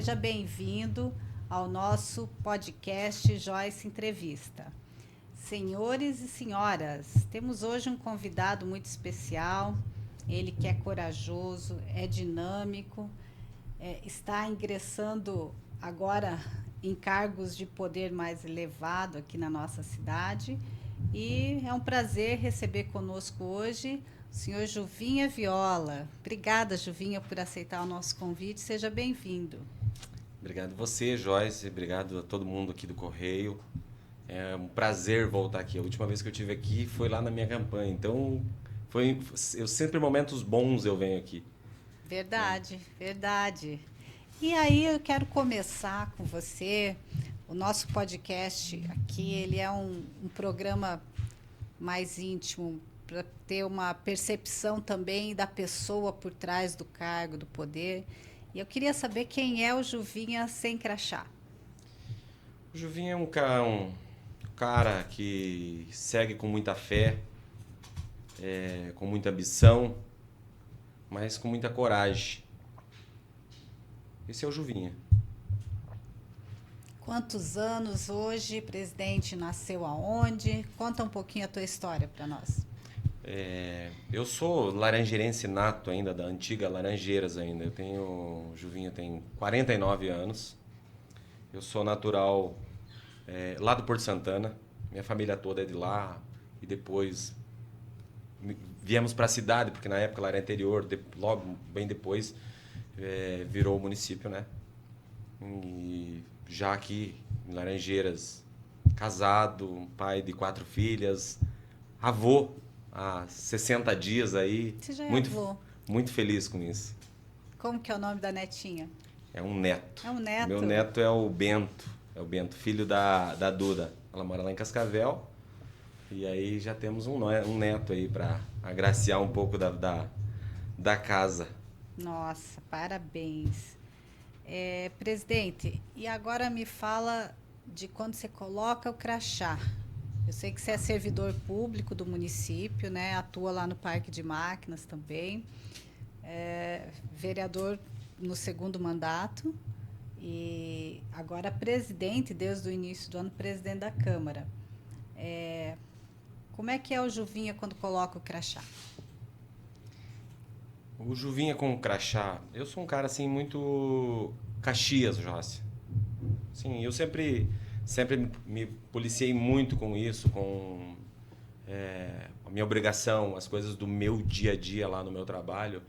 seja bem-vindo ao nosso podcast Joyce Entrevista. Senhores e senhoras, temos hoje um convidado muito especial, ele que é corajoso, é dinâmico, está ingressando agora em cargos de poder mais elevado aqui na nossa cidade, e é um prazer receber conosco hoje o senhor Juvinha Viola. Obrigada, Juvinha, por aceitar o nosso convite. Seja bem-vindo. Obrigado a você, Joyce. Obrigado a todo mundo aqui do Correio. É um prazer voltar aqui. A última vez que eu estive aqui foi lá na minha campanha. Então, eu sempre momentos bons eu venho aqui. Verdade, verdade. E aí eu quero começar com você. O nosso podcast aqui, ele é um programa mais íntimo, para ter uma percepção também da pessoa por trás do cargo, do poder. E eu queria saber quem é o Juvinha sem crachá. O Juvinho é um cara que segue com muita fé, com muita ambição, mas com muita coragem. Esse é o Juvinha. Quantos anos hoje, presidente? Nasceu aonde? Conta um pouquinho a tua história para nós. Eu sou laranjeirense nato ainda, da antiga Laranjeiras ainda. O Juvinha tem 49 anos. Eu sou natural lá do Porto Santana. Minha família toda é de lá. E depois viemos para a cidade, porque na época lá era interior. Logo, bem depois, virou município, né? E já aqui em Laranjeiras, casado, pai de 4 filhas, avô há 60 dias aí. Você já é avô? Muito feliz com isso. Como que é o nome da netinha? É um neto. É um neto? Meu neto é o Bento. É o Bento, filho da Duda. Ela mora lá em Cascavel. E aí já temos um neto aí para agraciar um pouco da casa. Nossa, parabéns. Presidente, e agora me fala de quando você coloca o crachá. Eu sei que você é servidor público do município, né? Atua lá no Parque de Máquinas também. Vereador no 2º mandato e agora presidente, desde o início do ano, presidente da Câmara. Como é que é o Juvinha quando coloca o crachá? O Juvinha com o crachá, eu sou um cara assim muito Caxias, Joyce. Sim, eu sempre me policiei muito com isso, com a minha obrigação, as coisas do meu dia a dia lá no meu trabalho.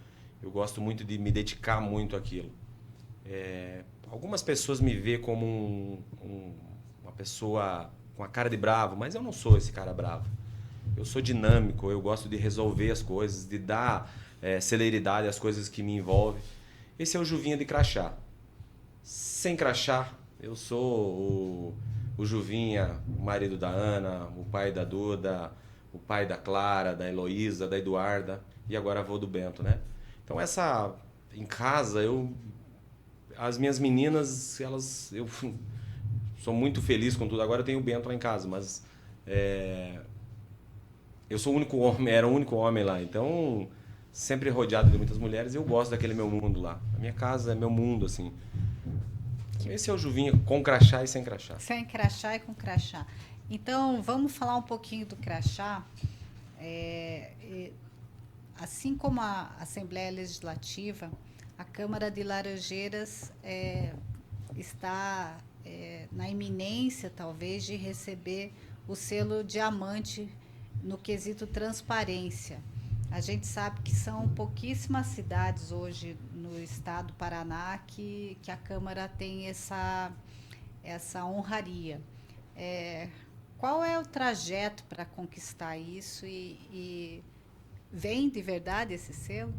Eu gosto muito de me dedicar muito àquilo. Algumas pessoas me veem como uma pessoa com a cara de bravo, mas eu não sou esse cara bravo. Eu sou dinâmico, eu gosto de resolver as coisas, de dar celeridade às coisas que me envolvem. Esse é o Juvinha de crachá. Sem crachá, eu sou o Juvinha, o marido da Ana, o pai da Duda, o pai da Clara, da Heloísa, da Eduarda e agora avô do Bento, né? Então em casa, as minhas meninas, eu sou muito feliz com tudo. Agora eu tenho o Bento lá em casa, mas eu sou o único homem, era o único homem lá, então sempre rodeado de muitas mulheres, eu gosto daquele meu mundo lá. A minha casa é meu mundo, assim. Esse é o Juvinha com crachá e sem crachá. Sem crachá e com crachá. Então, vamos falar um pouquinho do crachá. Assim como a Assembleia Legislativa, a Câmara de Laranjeiras está na iminência, talvez, de receber o selo diamante no quesito transparência. A gente sabe que são pouquíssimas cidades hoje no estado do Paraná que a Câmara tem essa honraria. Qual é o trajeto para conquistar isso e vem de verdade esse selo?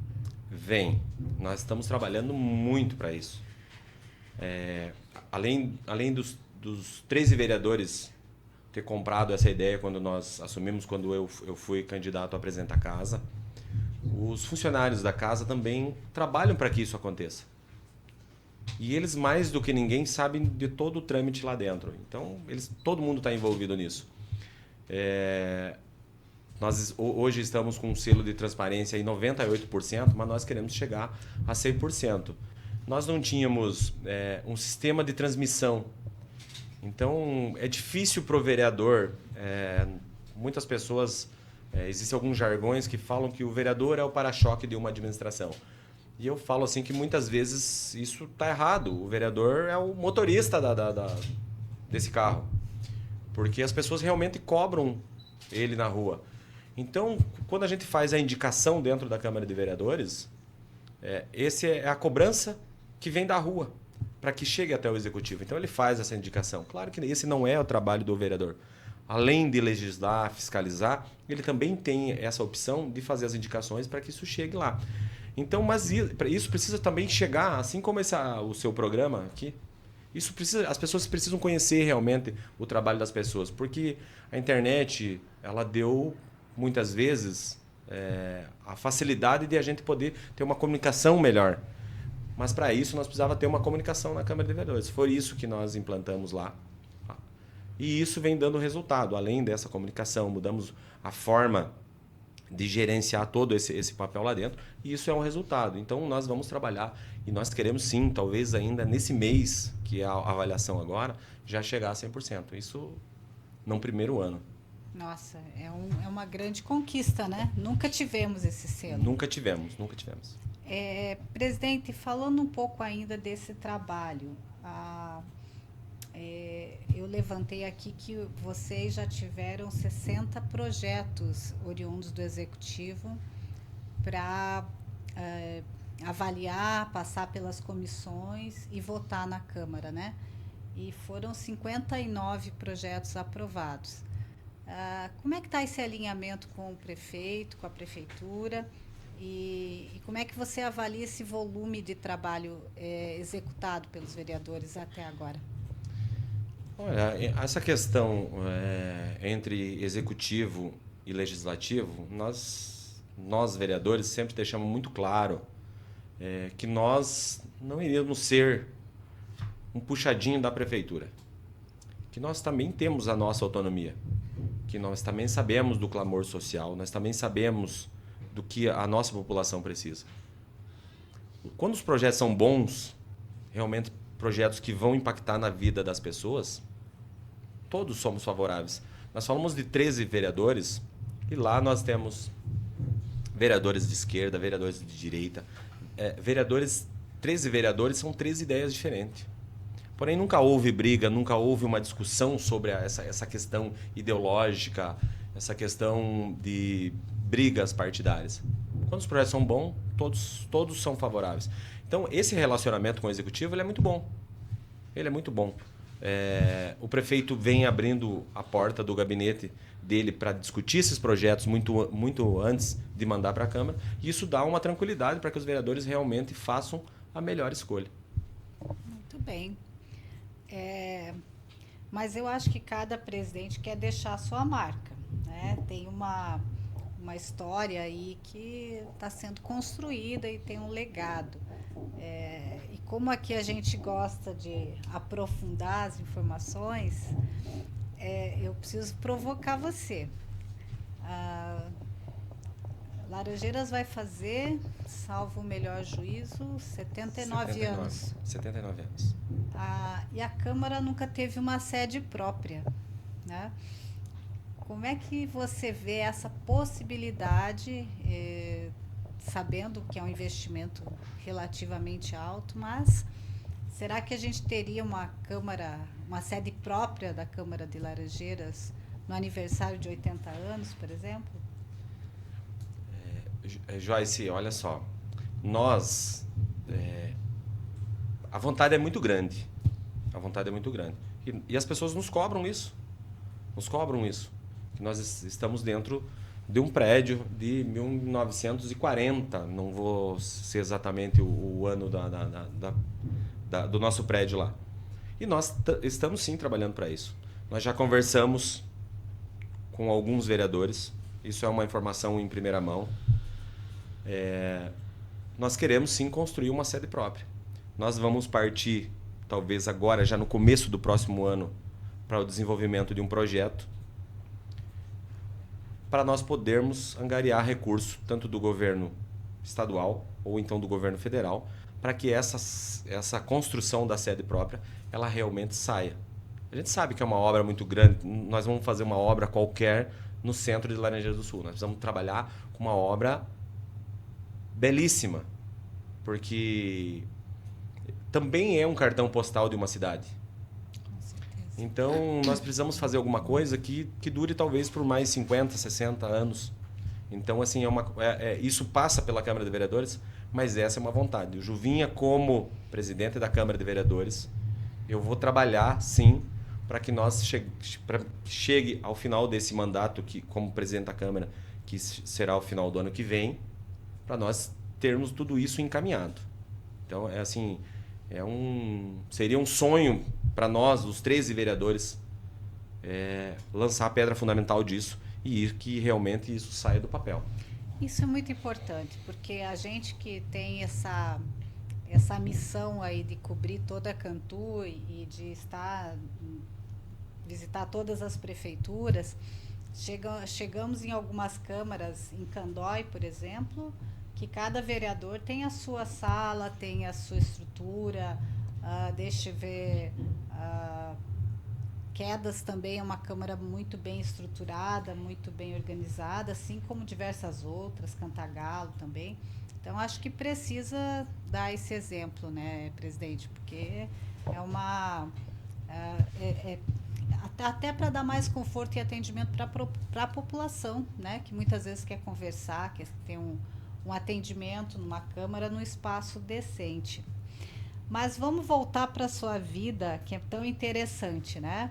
Vem. Nós estamos trabalhando muito para isso. Além dos 13 vereadores ter comprado essa ideia quando nós assumimos, quando eu fui candidato a apresentar a casa, os funcionários da casa também trabalham para que isso aconteça. E eles, mais do que ninguém, sabem de todo o trâmite lá dentro. Então, todo mundo está envolvido nisso. Nós hoje estamos com um selo de transparência em 98%, mas nós queremos chegar a 100%. nós não tínhamos um sistema de transmissão. Então, é difícil para o vereador. Muitas pessoas, existem alguns jargões que falam que o vereador é o para-choque de uma administração. E eu falo assim que muitas vezes isso está errado. O vereador é o motorista desse carro. Porque as pessoas realmente cobram ele na rua. Então, quando a gente faz a indicação dentro da Câmara de Vereadores, essa é a cobrança que vem da rua, para que chegue até o Executivo. Então, ele faz essa indicação. Claro que esse não é o trabalho do vereador. Além de legislar, fiscalizar, ele também tem essa opção de fazer as indicações para que isso chegue lá. Então, mas isso precisa também chegar, assim como o seu programa aqui, as pessoas precisam conhecer realmente o trabalho das pessoas, porque a internet, ela deu muitas vezes a facilidade de a gente poder ter uma comunicação melhor. Mas para isso nós precisávamos ter uma comunicação na Câmara de Vereadores. Foi isso que nós implantamos lá. E isso vem dando resultado. Além dessa comunicação, mudamos a forma de gerenciar todo esse papel lá dentro. E isso é um resultado. Então nós vamos trabalhar e nós queremos sim, talvez ainda nesse mês, que é a avaliação agora, já chegar a 100%. Isso no primeiro ano. Nossa, é uma grande conquista, né? Nunca tivemos esse selo. Nunca tivemos. Presidente, falando um pouco ainda desse trabalho, eu levantei aqui que vocês já tiveram 60 projetos oriundos do Executivo para avaliar, passar pelas comissões e votar na Câmara, né? E foram 59 projetos aprovados. Como é que está esse alinhamento com o prefeito, com a prefeitura? E como é que você avalia esse volume de trabalho executado pelos vereadores até agora? Olha, essa questão entre executivo e legislativo, nós vereadores sempre deixamos muito claro que nós não iríamos ser um puxadinho da prefeitura, que nós também temos a nossa autonomia, que nós também sabemos do clamor social, nós também sabemos do que a nossa população precisa. Quando os projetos são bons, realmente projetos que vão impactar na vida das pessoas, todos somos favoráveis. Nós falamos de 13 vereadores e lá nós temos vereadores de esquerda, vereadores de direita. 13 vereadores são 13 ideias diferentes. Porém, nunca houve briga, nunca houve uma discussão sobre essa questão ideológica, essa questão de brigas partidárias. Quando os projetos são bons, todos são favoráveis. Então, esse relacionamento com o Executivo ele é muito bom. Ele é muito bom. O prefeito vem abrindo a porta do gabinete dele para discutir esses projetos muito antes de mandar para a Câmara. E isso dá uma tranquilidade para que os vereadores realmente façam a melhor escolha. Muito bem. Mas eu acho que cada presidente quer deixar a sua marca, né? Tem uma história aí que está sendo construída e tem um legado. E como aqui a gente gosta de aprofundar as informações, eu preciso provocar você. Laranjeiras vai fazer, salvo o melhor juízo, 79 anos. 79 anos. E a Câmara nunca teve uma sede própria, né? Como é que você vê essa possibilidade, sabendo que é um investimento relativamente alto, mas será que a gente teria uma sede própria da Câmara de Laranjeiras no aniversário de 80 anos, por exemplo? Joyce, olha só, a vontade é muito grande. A vontade é muito grande. E as pessoas nos cobram isso. Que nós estamos dentro de um prédio de 1940. Não vou ser exatamente o ano do nosso prédio lá. E nós estamos sim trabalhando para isso. Nós já conversamos com alguns vereadores. Isso é uma informação em primeira mão. Nós queremos sim construir uma sede própria. Nós vamos partir, talvez agora, já no começo do próximo ano, para o desenvolvimento de um projeto para nós podermos angariar recurso tanto do governo estadual ou então do governo federal para que essa construção da sede própria ela realmente saia. A gente sabe que é uma obra muito grande, nós vamos fazer uma obra qualquer no centro de Laranjeiras do Sul. Nós precisamos trabalhar com uma obra belíssima, porque também é um cartão postal de uma cidade. Com certeza. Então, nós precisamos fazer alguma coisa que dure talvez por mais 50, 60 anos. Então, assim, isso passa pela Câmara de Vereadores, mas essa é uma vontade. O Juvinha, como presidente da Câmara de Vereadores, eu vou trabalhar, sim, para que nós chegue ao final desse mandato, que como presidente da Câmara, que será o final do ano que vem, para nós termos tudo isso encaminhado. Então, seria um sonho para nós, os 13 vereadores, lançar a pedra fundamental disso e que realmente isso saia do papel. Isso é muito importante, porque a gente que tem essa missão aí de cobrir toda a Cantu e de visitar todas as prefeituras, chegamos em algumas câmaras, em Candói, por exemplo, que cada vereador tem a sua sala, tem a sua estrutura, deixa eu ver, Quedas também é uma câmara muito bem estruturada, muito bem organizada, assim como diversas outras, Cantagalo também. Então, acho que precisa dar esse exemplo, né, presidente? Porque é uma... até para dar mais conforto e atendimento para a população, né? Que muitas vezes quer conversar, quer ter um atendimento numa câmara, num espaço decente. Mas vamos voltar para a sua vida, que é tão interessante, né?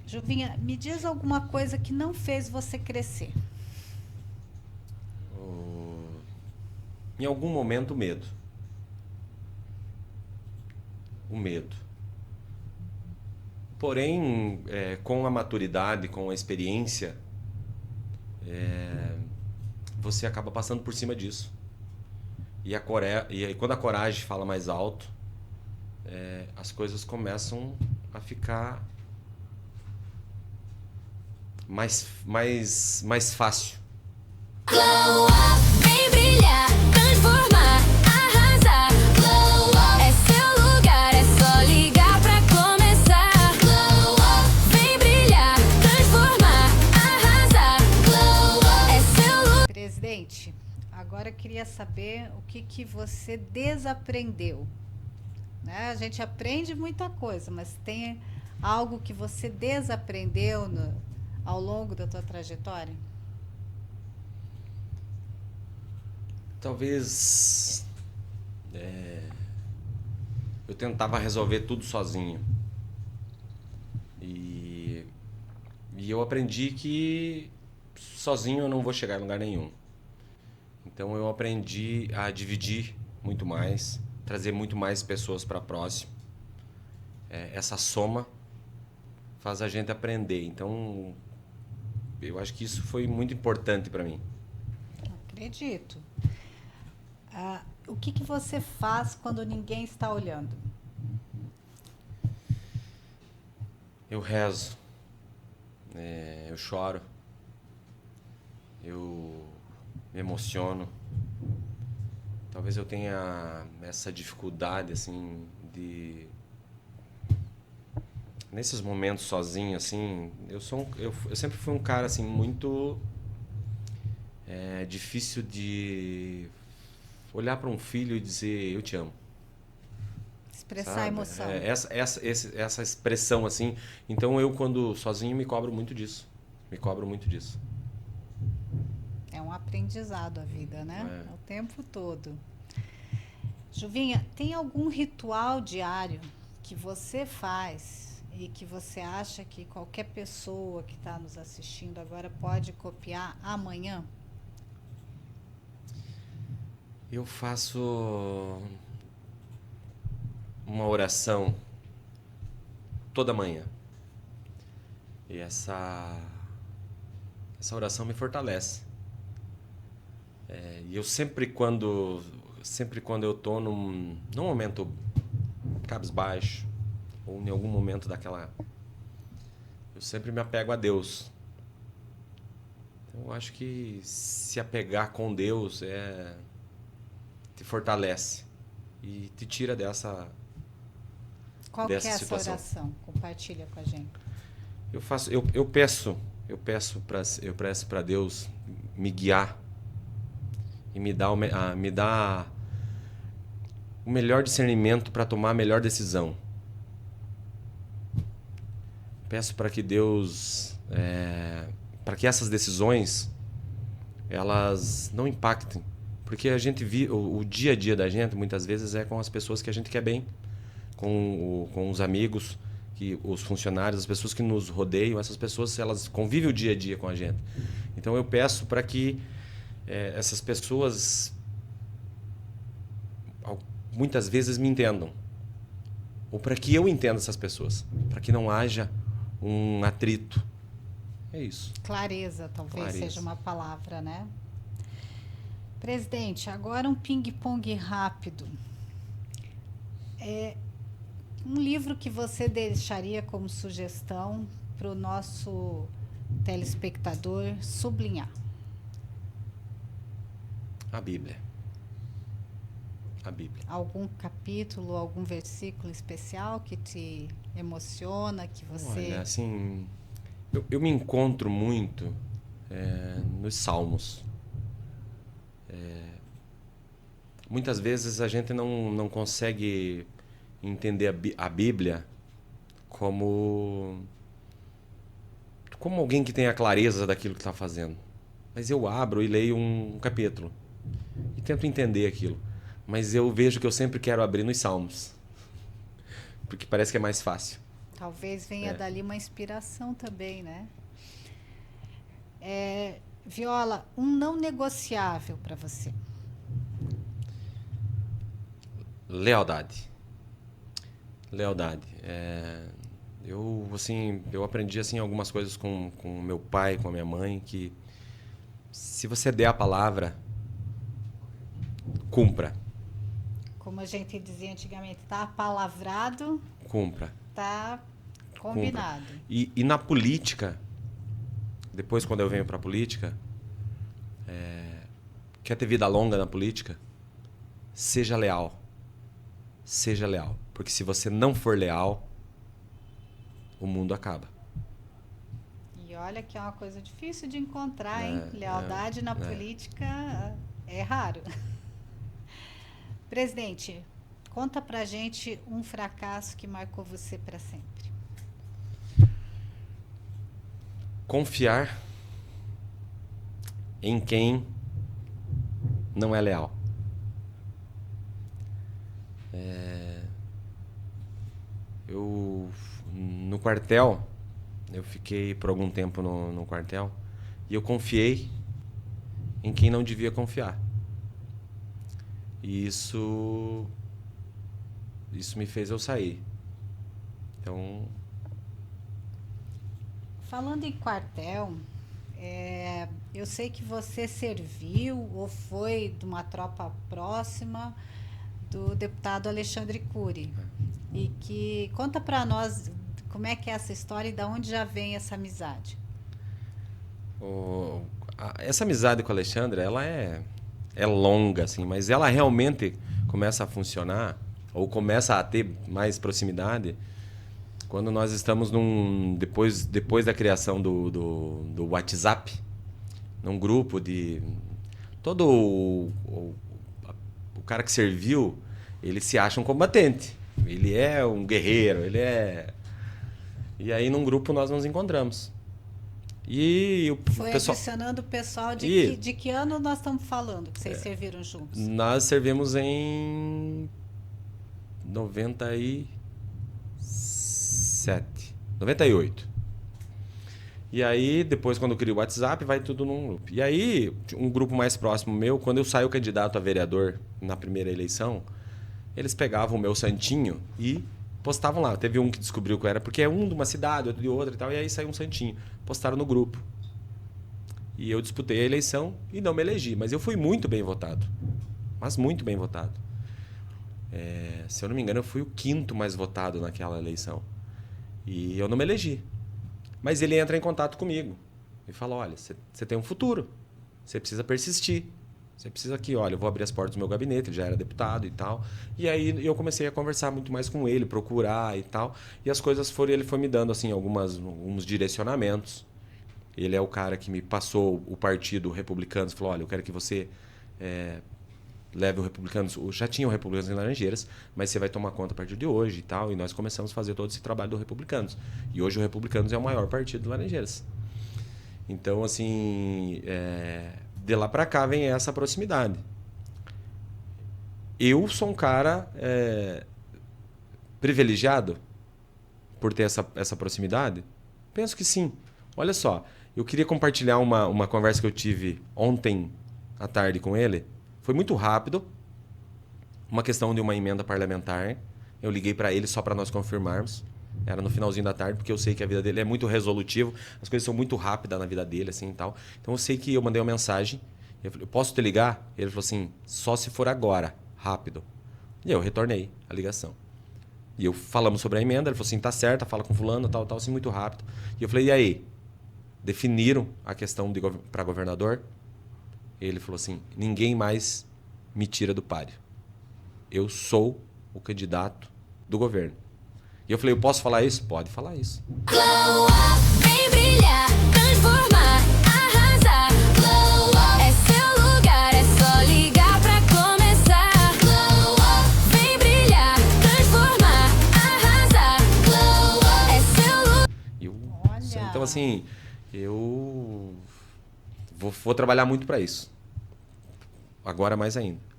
Juvinha, me diz alguma coisa que não fez você crescer. Em algum momento, o medo. O medo. Porém, com a maturidade, com a experiência, você acaba passando por cima disso. E quando a coragem fala mais alto, as coisas começam a ficar mais fácil. Glow up, vem brilhar, transformar, arrasar. Glow up, é seu lugar, é só ligar pra começar. Glow up, vem brilhar, transformar, arrasar. Glow up, é seu lugar. Presidente, agora eu queria saber o que você desaprendeu. Né? A gente aprende muita coisa, mas tem algo que você desaprendeu ao longo da tua trajetória? Talvez eu tentava resolver tudo sozinho. E eu aprendi que sozinho eu não vou chegar em lugar nenhum. Então eu aprendi a dividir muito mais, trazer muito mais pessoas para próximo. Essa soma faz a gente aprender. Então eu acho que isso foi muito importante para mim. Acredito. O que você faz quando ninguém está olhando? Eu rezo, eu choro, eu me emociono. Talvez eu tenha essa dificuldade, assim, nesses momentos sozinho, assim, eu sempre fui um cara, assim, muito difícil de olhar para um filho e dizer eu te amo. Expressar Sabe? a emoção. Essa expressão, assim. Então eu, quando sozinho, me cobro muito disso. É um aprendizado a vida, né? O tempo todo. Juvinha, tem algum ritual diário que você faz e que você acha que qualquer pessoa que está nos assistindo agora pode copiar amanhã? Eu faço uma oração toda manhã. E essa oração me fortalece. E eu sempre quando eu estou num momento cabisbaixo, ou em algum momento eu sempre me apego a Deus. Então eu acho que se apegar com Deus te fortalece. e te tira dessa Qual que é dessa essa situação. oração? Compartilha com a gente. Eu peço para Deus me guiar e me dar o melhor discernimento para tomar a melhor decisão. Peço para que Deus, para que essas decisões elas não impactem, porque a gente o dia a dia da gente muitas vezes é com as pessoas que a gente quer bem, com os amigos, os funcionários, as pessoas que nos rodeiam, essas pessoas elas convivem o dia a dia com a gente. Então eu peço para que essas pessoas muitas vezes me entendam, ou para que eu entenda essas pessoas, para que não haja um atrito. É isso. Clareza, talvez Clareza. seja uma palavra, né? Presidente, agora um ping-pong rápido. Um livro que você deixaria como sugestão para o nosso telespectador sublinhar? A Bíblia. A Bíblia. Algum capítulo, algum versículo especial que te emociona, que você... Olha, assim, eu me encontro muito nos Salmos. Muitas vezes a gente não consegue entender a Bíblia como alguém que tem a clareza daquilo que está fazendo. Mas eu abro e leio um capítulo e tento entender aquilo. Mas eu vejo que eu sempre quero abrir nos Salmos, porque parece que é mais fácil. Talvez venha dali uma inspiração também, né? Viola, um não negociável para você. Lealdade. Eu aprendi assim algumas coisas com meu pai, com a minha mãe, que se você der a palavra, cumpra. Como a gente dizia antigamente, tá palavrado, Cumpra. tá combinado. E na política, depois quando eu venho para a política, quer ter vida longa na política, seja leal. Seja leal. Porque se você não for leal, o mundo acaba. E olha que é uma coisa difícil de encontrar, hein? Lealdade na política é raro. Presidente, conta pra gente um fracasso que marcou você para sempre. Confiar em quem não é leal. No quartel, eu fiquei por algum tempo no quartel e eu confiei em quem não devia confiar. E isso me fez eu sair. Então... Falando em quartel, eu sei que você serviu ou foi de uma tropa próxima do deputado Alexandre Cury. E que conta para nós como é que é essa história e de onde já vem essa amizade. Essa amizade com o Alexandre, ela é longa, assim, mas ela realmente começa a funcionar ou começa a ter mais proximidade quando nós estamos depois da criação do WhatsApp, num grupo de... Todo o cara que serviu, ele se acha um combatente. Ele é um guerreiro, E aí, num grupo, nós nos encontramos. E o Foi pessoal... adicionando o pessoal de que ano nós estamos falando que vocês serviram juntos? Nós servimos em 97, 98. E aí, depois, quando eu crio o WhatsApp, vai tudo num grupo. E aí, um grupo mais próximo meu, quando eu saio candidato a vereador na primeira eleição, eles pegavam o meu santinho e postavam lá. Teve um que descobriu que era porque é um de uma cidade, outro de outra e tal, e aí saiu um santinho. Postaram no grupo. E eu disputei a eleição e não me elegi, mas eu fui muito bem votado. Mas muito bem votado. Se eu não me engano, eu fui o 5º mais votado naquela eleição. E eu não me elegi. Mas ele entra em contato comigo e fala, olha, você tem um futuro, você precisa persistir, Você precisa aqui, olha, eu vou abrir as portas do meu gabinete, ele já era deputado e tal. E aí eu comecei a conversar muito mais com ele, procurar e tal. E as coisas foram, ele foi me dando assim alguns direcionamentos. Ele é o cara que me passou o partido Republicanos, falou, olha, eu quero que você leve o Republicanos, já tinha o Republicanos em Laranjeiras, mas você vai tomar conta a partir de hoje e tal. E nós começamos a fazer todo esse trabalho do Republicanos. E hoje o Republicanos é o maior partido de Laranjeiras. Então, assim, de lá para cá vem essa proximidade. Eu sou um cara privilegiado por ter essa proximidade? Penso que sim. Olha só, eu queria compartilhar uma conversa que eu tive ontem à tarde com ele. Foi muito rápido, uma questão de uma emenda parlamentar. Eu liguei para ele só para nós confirmarmos. Era no finalzinho da tarde, porque eu sei que a vida dele é muito resolutiva. As coisas são muito rápidas na vida dele, assim e tal. Então eu sei que eu mandei uma mensagem. Eu falei, posso te ligar? Ele falou assim, só se for agora, rápido. E eu retornei a ligação. E eu falamos sobre a emenda. Ele falou assim, tá certa, fala com fulano, tal, assim, muito rápido. E eu falei, e aí? Definiram a questão para governador? Ele falou assim, ninguém mais me tira do páreo. Eu sou o candidato do governo. E eu falei, eu posso falar isso? Pode falar isso. Glow up, vem brilhar, transformar, arrasar. Glow up, é seu lugar, é só ligar pra começar. Glow up, vem brilhar, transformar, arrasar. Glow up, é seu lugar. Olha. Então, assim, eu vou trabalhar muito para isso. Agora mais ainda.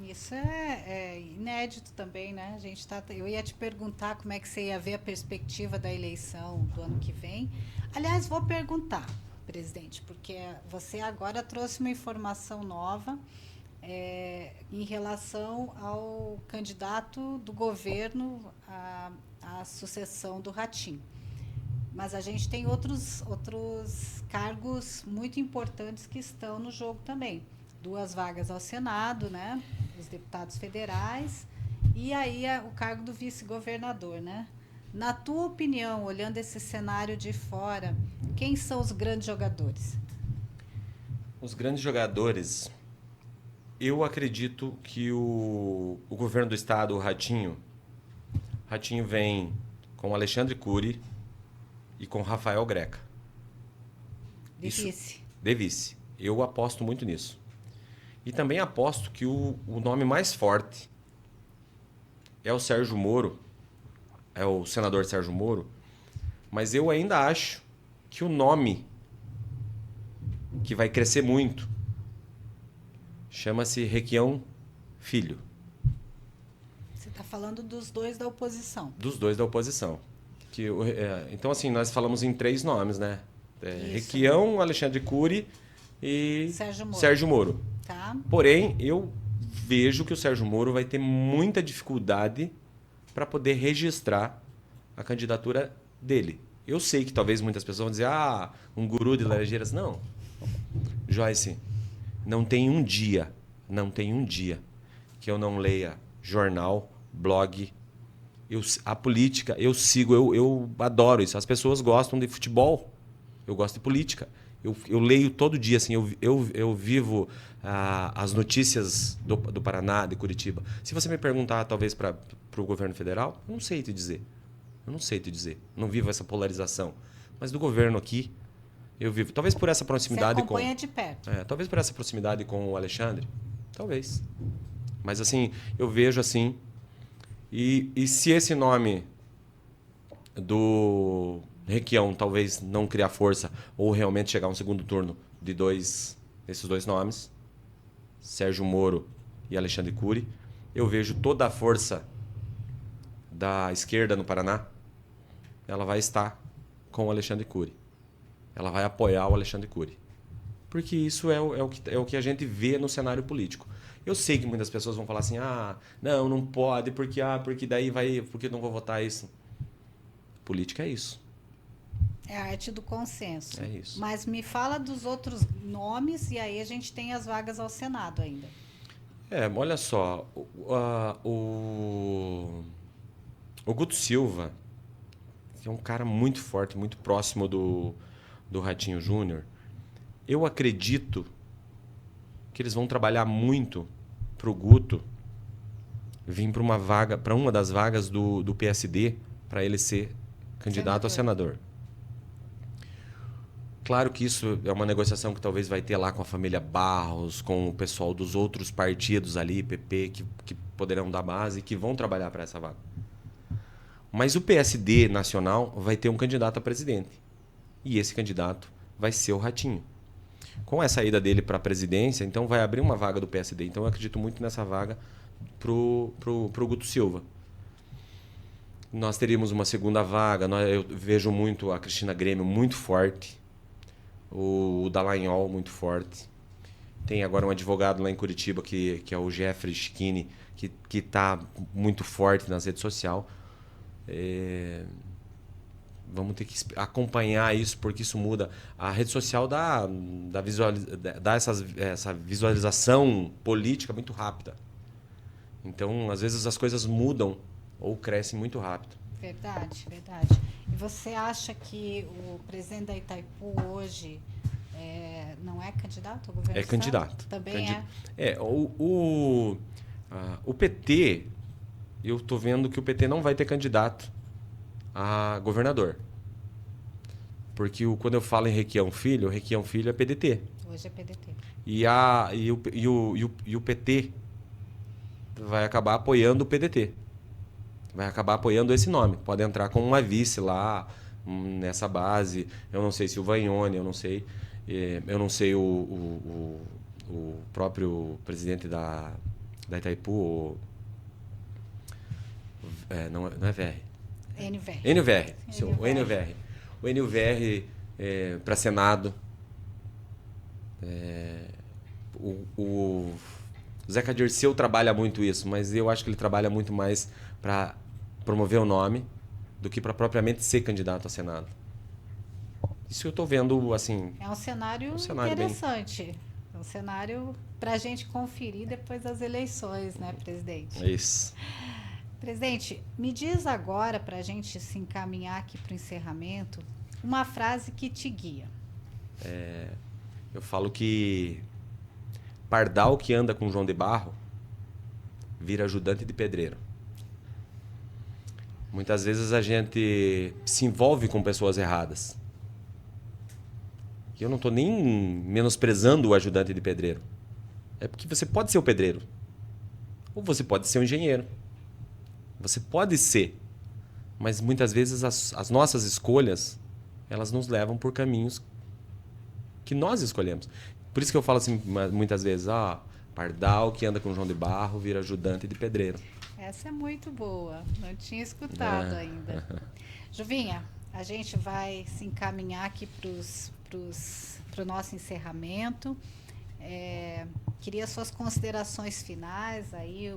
Isso é inédito também, né? Eu ia te perguntar como é que você ia ver a perspectiva da eleição do ano que vem. Aliás, vou perguntar, presidente, porque você agora trouxe uma informação nova em relação ao candidato do governo à sucessão do Ratinho. Mas a gente tem outros cargos muito importantes que estão no jogo também. 2 vagas ao Senado, né? Os deputados federais. E aí o cargo do vice-governador, né? Na tua opinião, olhando esse cenário de fora, quem são os grandes jogadores? Os grandes jogadores, eu acredito que o governo do estado, o Ratinho vem com Alexandre Cury e com Rafael Greca. De vice. De vice. Eu aposto muito nisso. E também aposto que o nome mais forte é o Sérgio Moro, é o senador Sérgio Moro, mas eu ainda acho que o nome que vai crescer muito chama-se Requião Filho. Você está falando dos 2 da oposição. Dos 2 da oposição. Então, assim, nós falamos em 3 nomes, né? Requião, Alexandre Cury e Sérgio Moro. Tá. Porém, eu vejo que o Sérgio Moro vai ter muita dificuldade para poder registrar a candidatura dele. Eu sei que talvez muitas pessoas vão dizer, um guru de Laranjeiras. Não. Joyce, não tem um dia que eu não leia jornal, blog. A política, eu sigo, eu adoro isso. As pessoas gostam de futebol, eu gosto de política. Eu leio todo dia, assim, eu vivo as notícias do Paraná, de Curitiba. Se você me perguntar, talvez, para o governo federal, eu não sei te dizer. Não vivo essa polarização. Mas do governo aqui, eu vivo. Talvez por essa proximidade você acompanha de perto. Talvez por essa proximidade com o Alexandre. Talvez. Mas, assim, eu vejo assim. E se esse nome do Requião talvez não criar força ou realmente chegar a um segundo turno desses 2 nomes, Sérgio Moro e Alexandre Cury, eu vejo toda a força da esquerda no Paraná, ela vai estar com o Alexandre Cury. Ela vai apoiar o Alexandre Cury. Porque isso é o que a gente vê no cenário político. Eu sei que muitas pessoas vão falar assim, não pode, porque daí porque eu não vou votar isso. Política é isso. É a arte do consenso. É isso. Mas me fala dos outros nomes e aí a gente tem as vagas ao Senado ainda. Olha só. O Guto Silva, que é um cara muito forte, muito próximo do Ratinho Júnior, eu acredito que eles vão trabalhar muito para o Guto vir para uma das vagas do PSD, para ele ser candidato a senador. Claro que isso é uma negociação que talvez vai ter lá com a família Barros, com o pessoal dos outros partidos ali, PP, que poderão dar base e que vão trabalhar para essa vaga. Mas o PSD nacional vai ter um candidato a presidente. E esse candidato vai ser o Ratinho. Com essa ida dele para a presidência, então vai abrir uma vaga do PSD. Então eu acredito muito nessa vaga pro Guto Silva. Nós teríamos uma segunda vaga. Eu vejo muito a Cristina Grêmio muito forte. O Dallagnol muito forte. Tem agora um advogado lá em Curitiba, que é o Jeffrey Schiini, que está muito forte nas redes sociais. Vamos ter que acompanhar isso, porque isso muda. A rede social dá essa visualização política muito rápida. Então, às vezes, as coisas mudam ou crescem muito rápido. Verdade, verdade. E você acha que o presidente da Itaipu hoje não é candidato ao governo do É candidato. Estado? Também O PT, eu estou vendo que o PT não vai ter candidato a governador. Porque quando eu falo em Requião Filho é PDT. Hoje é PDT. E o PT vai acabar apoiando o PDT. Vai acabar apoiando esse nome. Pode entrar como uma vice lá, nessa base. Eu não sei se o Vagnoni, eu não sei. Eu não sei o próprio presidente da Itaipu. Não é VR. NVR. O NVR. O NVR para Senado. O Zeca Dirceu trabalha muito isso, mas eu acho que ele trabalha muito mais para promover o nome do que para propriamente ser candidato a Senado. Isso eu estou vendo, assim... É um cenário interessante. É um cenário para a gente conferir depois das eleições, né, presidente? É isso. Presidente, me diz agora, para a gente se encaminhar aqui para o encerramento, uma frase que te guia. Eu falo que pardal que anda com João de Barro vira ajudante de pedreiro. Muitas vezes a gente se envolve com pessoas erradas. E eu não estou nem menosprezando o ajudante de pedreiro. É porque você pode ser o pedreiro. Ou você pode ser o engenheiro. Você pode ser. Mas muitas vezes as nossas escolhas, elas nos levam por caminhos que nós escolhemos. Por isso que eu falo assim muitas vezes, pardal que anda com João de Barro vira ajudante de pedreiro. Essa é muito boa, não tinha escutado ainda. Juvinha, a gente vai se encaminhar aqui para o nosso encerramento. Queria suas considerações finais, aí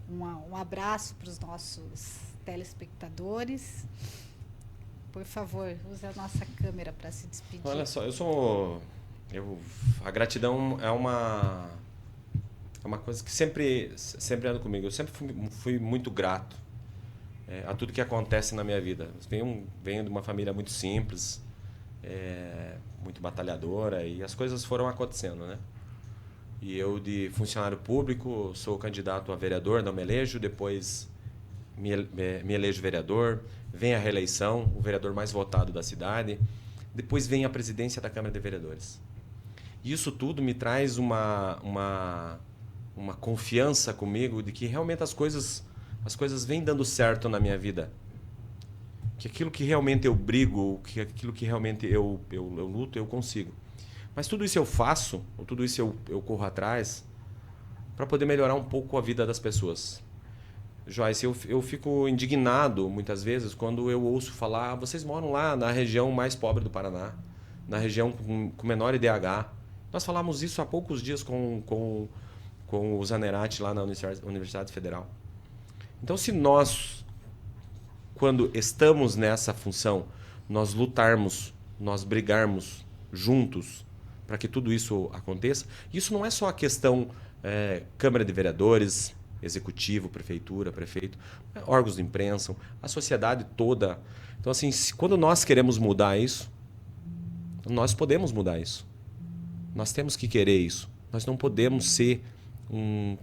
um abraço para os nossos telespectadores. Por favor, use a nossa câmera para se despedir. Olha só, a gratidão é uma coisa que sempre anda comigo. Eu sempre fui muito grato a tudo que acontece na minha vida. Venho de uma família muito simples, muito batalhadora, e as coisas foram acontecendo, né? E eu, de funcionário público, sou candidato a vereador, não me elejo, depois me elejo vereador, vem a reeleição, o vereador mais votado da cidade, depois vem a presidência da Câmara de Vereadores. E isso tudo me traz uma confiança comigo de que realmente as coisas vêm dando certo na minha vida. Que aquilo que realmente eu brigo, que aquilo que realmente eu luto, eu consigo. Mas tudo isso eu faço, ou tudo isso eu corro atrás, para poder melhorar um pouco a vida das pessoas. Joyce, eu fico indignado muitas vezes quando eu ouço falar: vocês moram lá na região mais pobre do Paraná, na região com menor IDH. Nós falamos isso há poucos dias com o Zanerati lá na Universidade Federal. Então, se nós, quando estamos nessa função, nós lutarmos, nós brigarmos juntos para que tudo isso aconteça, isso não é só a questão Câmara de Vereadores, Executivo, Prefeitura, Prefeito, órgãos de imprensa, a sociedade toda. Então, assim, quando nós queremos mudar isso, nós podemos mudar isso. Nós temos que querer isso. Nós não podemos ser um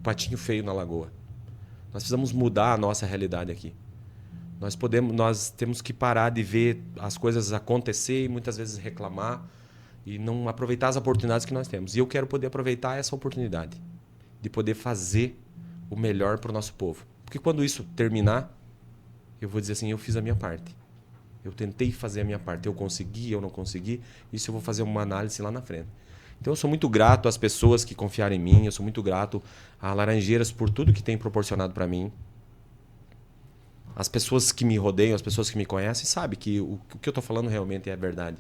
patinho feio na lagoa. Nós precisamos mudar a nossa realidade aqui. Nós temos que parar de ver as coisas acontecer e muitas vezes reclamar e não aproveitar as oportunidades que nós temos. E eu quero poder aproveitar essa oportunidade de poder fazer o melhor para o nosso povo. Porque quando isso terminar, eu vou dizer assim, eu fiz a minha parte. Eu tentei fazer a minha parte. Eu consegui, eu não consegui. Isso eu vou fazer uma análise lá na frente. Então eu sou muito grato às pessoas que confiaram em mim. Eu sou muito grato a Laranjeiras por tudo que tem proporcionado para mim. As pessoas que me rodeiam, as pessoas que me conhecem, sabem que o que eu estou falando realmente é verdade.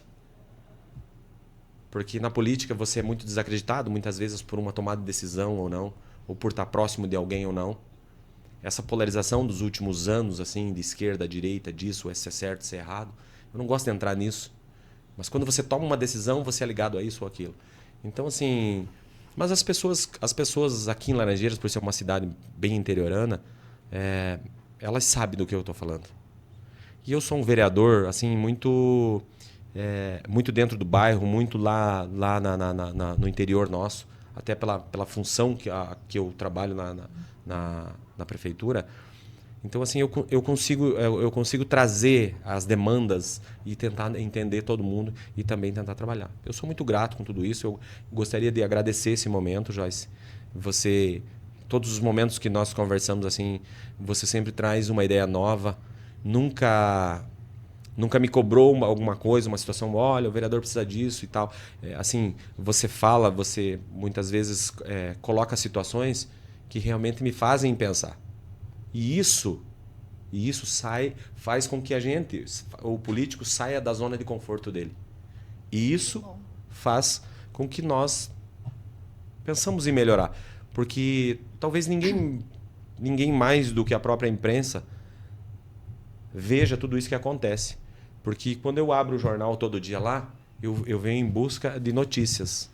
Porque na política você é muito desacreditado, muitas vezes por uma tomada de decisão ou não, ou por estar próximo de alguém ou não. Essa polarização dos últimos anos, assim, de esquerda, direita, disso, se é certo, se é errado, eu não gosto de entrar nisso. Mas quando você toma uma decisão, você é ligado a isso ou aquilo. Então, assim... Mas as pessoas aqui em Laranjeiras, por ser uma cidade bem interiorana, elas sabem do que eu estou falando. E eu sou um vereador, assim, muito dentro do bairro, muito lá no interior nosso, até pela função que eu trabalho na prefeitura. Então, assim, eu consigo trazer as demandas e tentar entender todo mundo e também tentar trabalhar. Eu sou muito grato com tudo isso. Eu gostaria de agradecer esse momento, Joyce. Todos os momentos que nós conversamos, assim, você sempre traz uma ideia nova. Nunca me cobrou alguma coisa, uma situação, olha, o vereador precisa disso e tal. Assim, você muitas vezes coloca situações que realmente me fazem pensar. E isso faz com que o político saia da zona de conforto dele. E isso faz com que nós pensamos em melhorar. Porque talvez ninguém mais do que a própria imprensa veja tudo isso que acontece. Porque quando eu abro o jornal todo dia lá, eu venho em busca de notícias.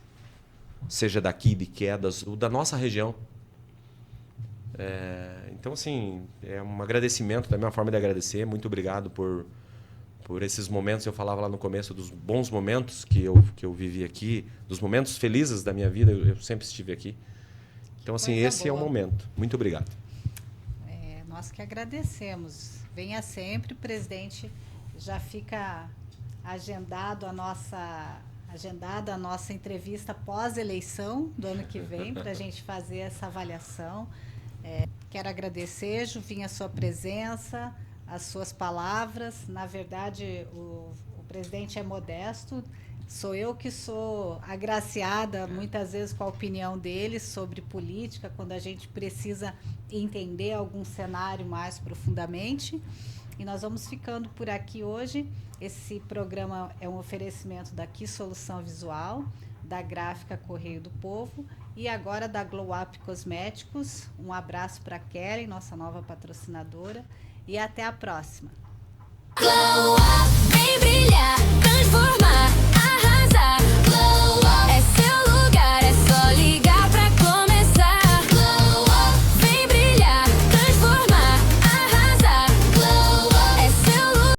Seja daqui, de quedas, ou da nossa região. Então, assim, é um agradecimento, também uma forma de agradecer. Muito obrigado por esses momentos. Eu falava lá no começo dos bons momentos que eu vivi aqui, dos momentos felizes da minha vida. Eu sempre estive aqui. Então, assim, esse é o momento. Muito obrigado. Nós que agradecemos. Venha sempre, presidente. Já fica agendada a nossa entrevista pós-eleição do ano que vem, para a gente fazer essa avaliação. Quero agradecer, Juvinha, a sua presença, as suas palavras. Na verdade, o presidente é modesto. Sou eu que sou agraciada muitas vezes com a opinião dele sobre política, quando a gente precisa entender algum cenário mais profundamente. E nós vamos ficando por aqui hoje. Esse programa é um oferecimento da Aqui Solução Visual, da Gráfica Correio do Povo e agora da Glow Up Cosméticos. Um abraço para a Kellen, nossa nova patrocinadora, e até a próxima. Glow Up, vem brilhar, transformar.